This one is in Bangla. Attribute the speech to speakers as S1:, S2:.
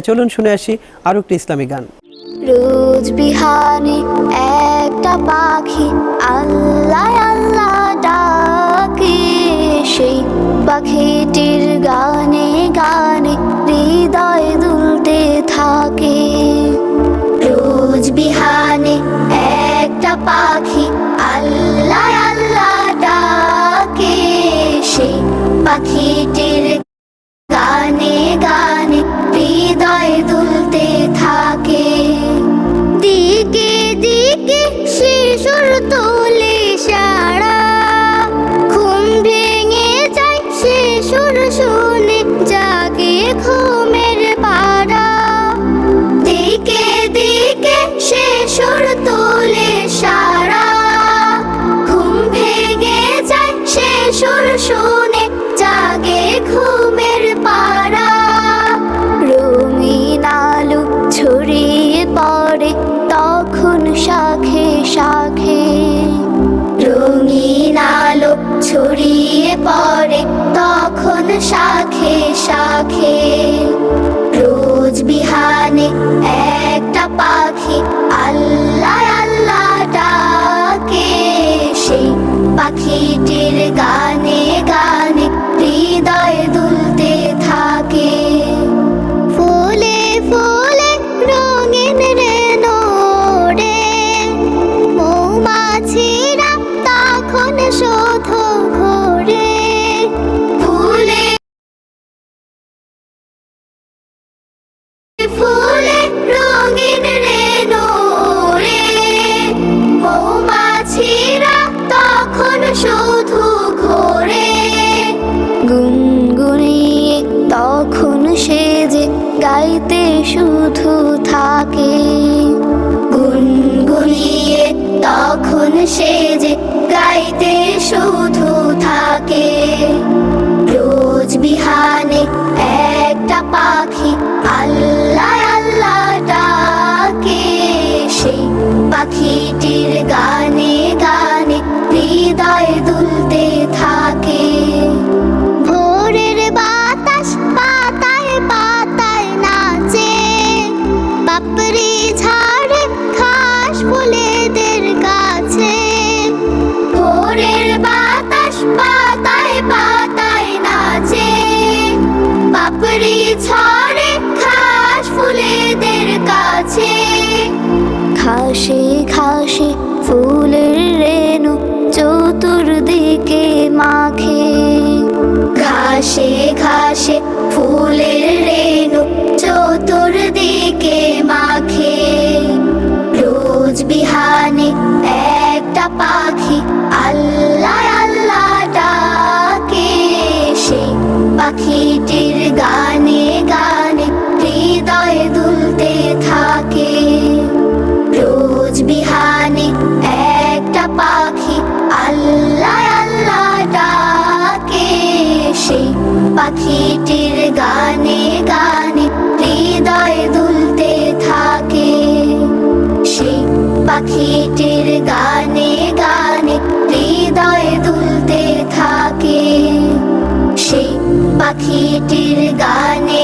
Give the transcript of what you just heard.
S1: চলুন শুনে আসি আরো একটি ইসলামী গান।
S2: রোজ বিহানে একটা পাখি আল্লাহ আল্লাহ ডাকে, সেই পাখিটির গানে গানে হৃদয় দুলতে থাকে। রোজ বিহানে একটা পাখি আল্লাহ আল্লাহ ডাকে, সেই পাখিটির গানে গানে হৃদয় দুলতে থাকে। দিকে দিকে শিশুর তোলে সারা, ঘুম ভেঙে যায় শিশুর শুনে জাগে ঘুমের পাড়া। দিকে দিকে শিশুর তোলে সারা, ঘুম ভেঙে যায় শিশুর শুনে জাগে ঘুমের পাড়া। রঙিন আলো ছড়িয়ে পড়ে তখন শাখে শাখে, রঙিন আলো ছড়িয়ে পড়ে তখন শাখে শাখে। রোজ বিহানে একটা পাখি আল্লাহ আল্লাহ ডাকে, সেই পাখিটির গানে গানে হৃদয় দুলতে থাকে। ফুলে ফুলে রঙিন রেণু ওড়ে, মৌমাছিরা তখন শুধু ঘোরে। ফুলে ফুলে রঙিন রেণু ওড়ে, মৌমাছিরা তখন শুধু ঘোরে। গুনগুনিয়ে তখন সে যে গাইতে শুধু থাকে, গুনগুনিয়ে তখন সে যে গাইতে শুধু থাকে। রোজ বিহানে একটা পাখি আল্লাহ আল্লাহ ডাকে, সেই পাখিটির গানে গানে হৃদয় দুলতে থাকে। ভোরের বাতাস পাতায় পাতায় নাচে, পাপড়ি ঝাড়ে ঘাস ফুলেদের কাছে। ভোরের বাতাস পাতায় পাতায় নাচে, পাপড়ি ঝাড়ে ঘাস ফুলেদের কাছে। ঘাসে ঘাসে ফুলের রেণু চতুর্দিকে মাখে, ঘাসে ঘাসে ফুলের রেণু চতুর্দিকে মাখে। রোজ বিহানে একটা পাখি আল্লাহ আল্লাহ ডাকে, সেই পাখিটির গানে গানে হৃদয় দুলতে থাকে। রোজ বিহানে একটা পাখি আল্লাহ আল্লাহ ডাকে, সেই পাখিটির গানে গানে হৃদয় দুলতে থাকে। সেই পাখিটির গানে গানে হৃদয় দুলতে থাকে। সেই পাখিটির গানে